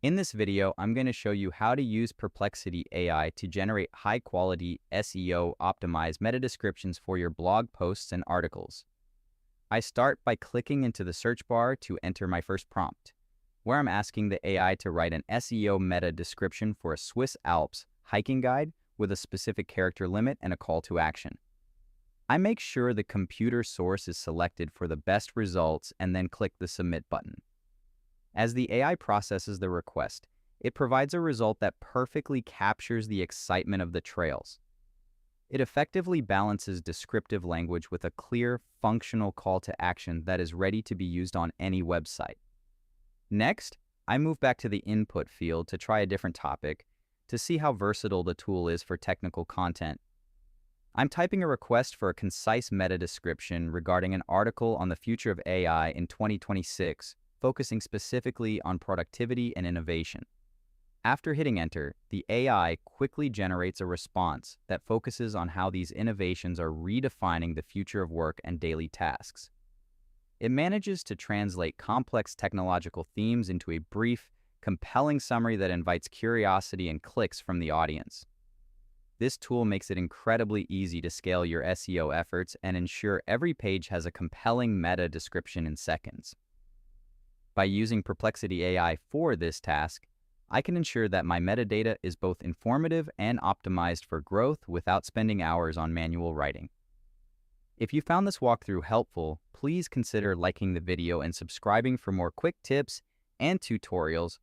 In this video, I'm going to show you how to use Perplexity AI to generate high-quality SEO-optimized meta descriptions for your blog posts and articles. I start by clicking into the search bar to enter my first prompt, where I'm asking the AI to write an SEO meta description for a Swiss Alps hiking guide with a specific character limit and a call to action. I make sure the computer source is selected for the best results and then click the Submit button. As the AI processes the request, it provides a result that perfectly captures the excitement of the trails. It effectively balances descriptive language with a clear, functional call to action that is ready to be used on any website. Next, I move back to the input field to try a different topic to see how versatile the tool is for technical content. I'm typing a request for a concise meta description regarding an article on the future of AI in 2026, focusing specifically on productivity and innovation. After hitting enter, the AI quickly generates a response that focuses on how these innovations are redefining the future of work and daily tasks. It manages to translate complex technological themes into a brief, compelling summary that invites curiosity and clicks from the audience. This tool makes it incredibly easy to scale your SEO efforts and ensure every page has a compelling meta description in seconds. By using Perplexity AI for this task, I can ensure that my metadata is both informative and optimized for growth without spending hours on manual writing. If you found this walkthrough helpful, please consider liking the video and subscribing for more quick tips and tutorials